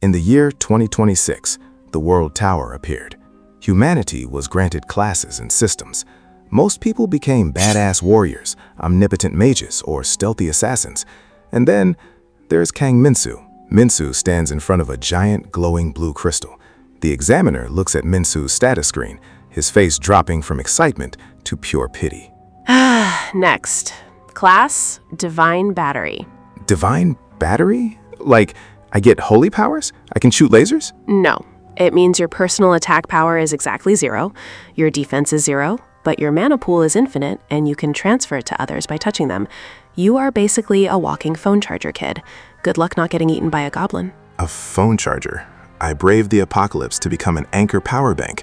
In the year 2026, the World Tower appeared. Humanity was granted classes and systems. Most people became badass warriors, omnipotent mages, or stealthy assassins. And then there's Kang Minsu. Minsu stands in front of a giant glowing blue crystal. The examiner looks at Minsu's status screen, his face dropping from excitement to pure pity. Next. Class, Divine Battery. Divine battery? Like, I get holy powers? I can shoot lasers? No. It means your personal attack power is exactly 0, your defense is 0, but your mana pool is infinite and you can transfer it to others by touching them. You are basically a walking phone charger, kid. Good luck not getting eaten by a goblin. A phone charger. I braved the apocalypse to become an anchor power bank.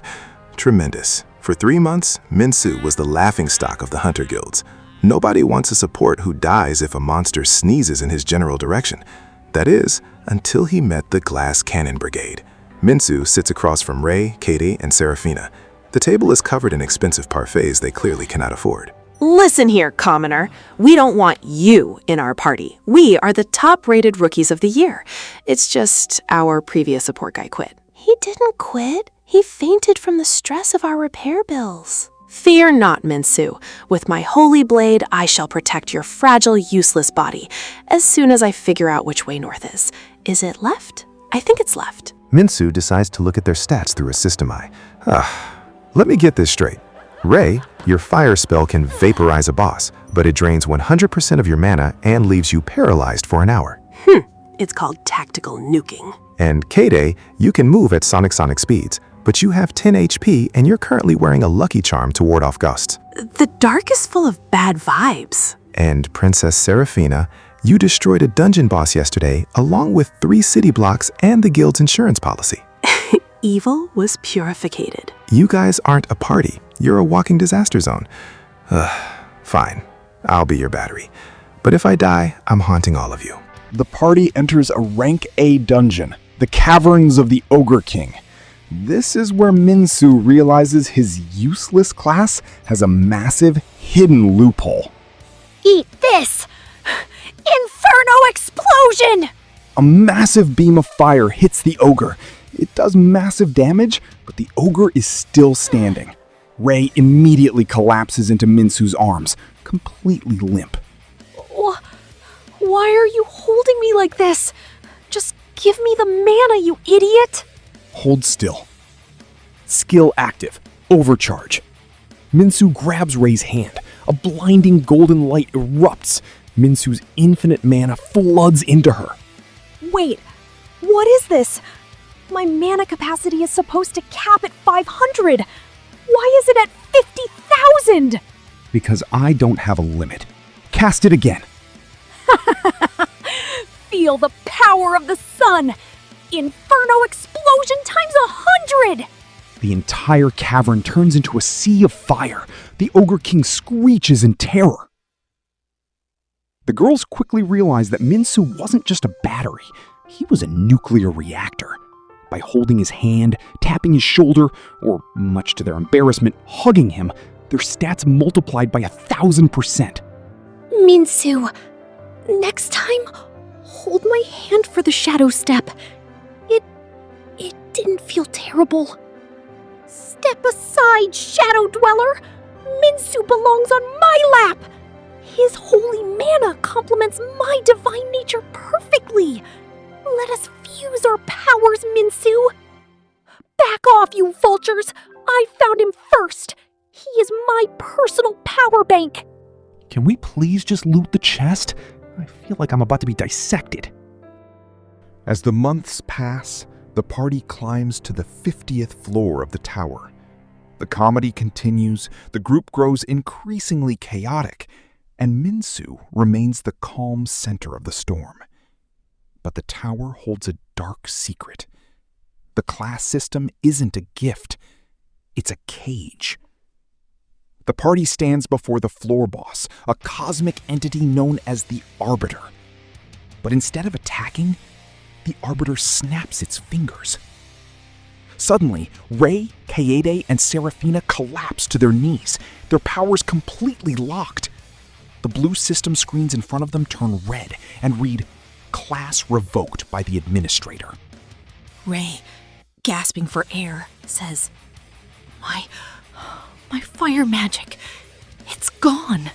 Tremendous. For 3 months, Minsu was the laughingstock of the hunter guilds. Nobody wants a support who dies if a monster sneezes in his general direction. That is, until he met the Glass Cannon Brigade. Minsu sits across from Ray, Katie, and Serafina. The table is covered in expensive parfaits they clearly cannot afford. Listen here, commoner. We don't want you in our party. We are the top-rated rookies of the year. It's just our previous support guy quit. He didn't quit. He fainted from the stress of our repair bills. Fear not, Minsu. With my holy blade, I shall protect your fragile, useless body as soon as I figure out which way north is. Is it left? I think it's left. Minsu decides to look at their stats through a system eye. Let me get this straight. Ray, your fire spell can vaporize a boss, but it drains 100% of your mana and leaves you paralyzed for an hour. It's called tactical nuking. And Katie, you can move at sonic speeds, but you have 10 HP and you're currently wearing a lucky charm to ward off ghosts. The dark is full of bad vibes. And Princess Serafina, you destroyed a dungeon boss yesterday along with 3 city blocks and the guild's insurance policy. Evil was purificated. You guys aren't a party. You're a walking disaster zone. Fine, I'll be your battery. But if I die, I'm haunting all of you. The party enters a rank A dungeon, the Caverns of the Ogre King. This is where Minsu realizes his useless class has a massive hidden loophole. Eat this! Inferno explosion! A massive beam of fire hits the ogre. It does massive damage, but the ogre is still standing. Ray immediately collapses into Minsu's arms, completely limp. Why are you holding me like this? Just give me the mana, you idiot! Hold still. Skill active. Overcharge. Minsu grabs Ray's hand. A blinding golden light erupts. Minsu's infinite mana floods into her. Wait, what is this? My mana capacity is supposed to cap at 500. Why is it at 50,000? Because I don't have a limit. Cast it again. Feel the power of the sun! Inferno explosion times 100! The entire cavern turns into a sea of fire. The Ogre King screeches in terror. The girls quickly realize that Minsu wasn't just a battery. He was a nuclear reactor. By holding his hand, tapping his shoulder, or, much to their embarrassment, hugging him, their stats multiplied by 1,000%. Minsu, next time, hold my hand for the shadow step. It didn't feel terrible. Step aside, Shadow Dweller! Minsu belongs on my lap! His holy mana complements my divine nature perfectly! Let us fuse our powers, Minsu! Back off, you vultures! I found him first! He is my personal power bank! Can we please just loot the chest? I feel like I'm about to be dissected. As the months pass, the party climbs to the 50th floor of the tower. The comedy continues, the group grows increasingly chaotic, and Minsu remains the calm center of the storm. But the tower holds a dark secret. The class system isn't a gift, it's a cage. The party stands before the floor boss, a cosmic entity known as the Arbiter. But instead of attacking, the Arbiter snaps its fingers. Suddenly, Ray, Kaede, and Serafina collapse to their knees, their powers completely locked. The blue system screens in front of them turn red and read, "Class revoked by the administrator." Ray, gasping for air, says, My fire magic, it's gone.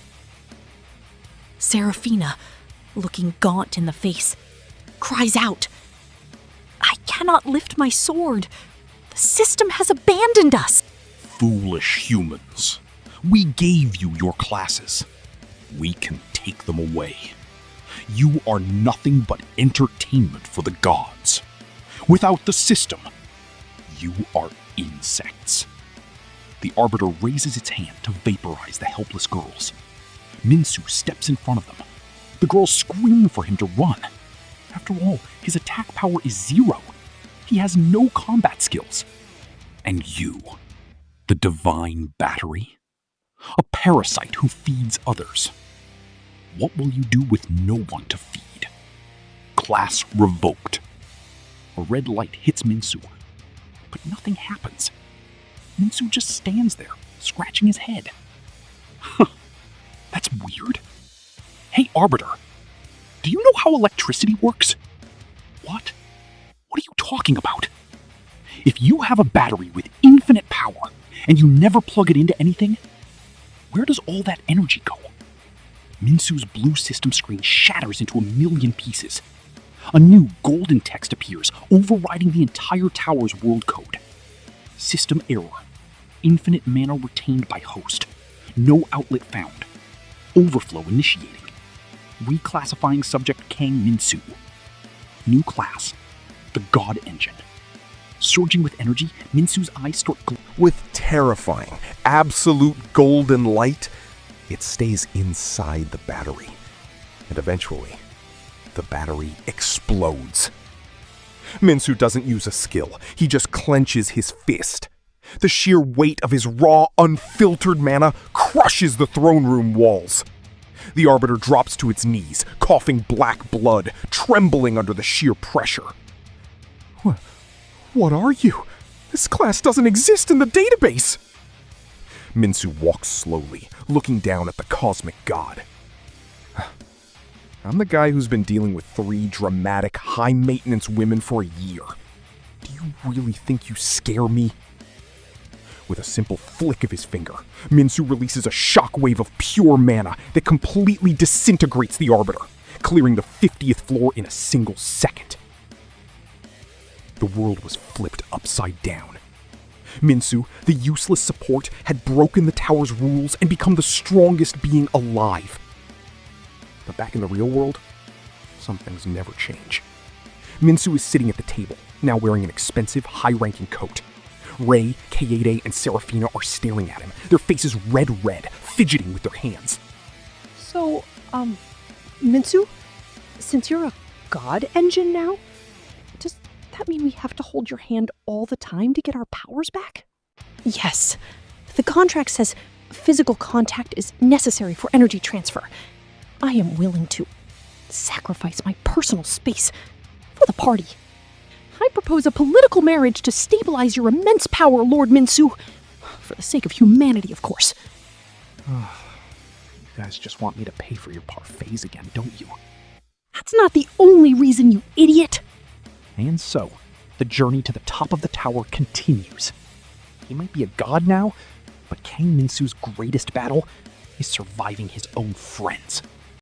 Serafina, looking gaunt in the face, cries out, I cannot lift my sword. The system has abandoned us. Foolish humans. We gave you your classes. We can take them away. You are nothing but entertainment for the gods. Without the system, you are insects. The Arbiter raises its hand to vaporize the helpless girls. Minsu steps in front of them. The girls scream for him to run. After all, his attack power is 0. He has no combat skills. And you, the Divine Battery? A parasite who feeds others. What will you do with no one to feed? Class revoked. A red light hits Minsu, but nothing happens. Minsu just stands there, scratching his head. Huh, that's weird. Hey, Arbiter, do you know how electricity works? What? What are you talking about? If you have a battery with infinite power and you never plug it into anything, where does all that energy go? Minsu's blue system screen shatters into a million pieces. A new golden text appears, overriding the entire tower's world code. System error. Infinite mana retained by host. No outlet found. Overflow initiating. Reclassifying subject Kang Minsu. New class. The God Engine. Surging with energy, Minsu's eyes start With terrifying, absolute golden light, it stays inside the battery. And eventually, the battery explodes. Minsu doesn't use a skill. He just clenches his fist. The sheer weight of his raw, unfiltered mana crushes the throne room walls. The Arbiter drops to its knees, coughing black blood, trembling under the sheer pressure. What are you? This class doesn't exist in the database! Minsu walks slowly, looking down at the cosmic god. I'm the guy who's been dealing with 3 dramatic, high-maintenance women for a year. Do you really think you scare me? With a simple flick of his finger, Minsu releases a shockwave of pure mana that completely disintegrates the Arbiter, clearing the 50th floor in a single second. The world was flipped upside down. Minsu, the useless support, had broken the tower's rules and become the strongest being alive. But back in the real world, some things never change. Minsu is sitting at the table, now wearing an expensive, high-ranking coat. Ray, Kaede, and Serafina are staring at him, their faces red, fidgeting with their hands. So, Minsu, since you're a God Engine now, does that mean we have to hold your hand all the time to get our powers back? Yes. The contract says physical contact is necessary for energy transfer. I am willing to sacrifice my personal space for the party. I propose a political marriage to stabilize your immense power, Lord Minsu. For the sake of humanity, of course. You guys just want me to pay for your parfaits again, don't you? That's not the only reason, you idiot! And so, the journey to the top of the tower continues. He might be a god now, but Kang Minsu's greatest battle is surviving his own friends.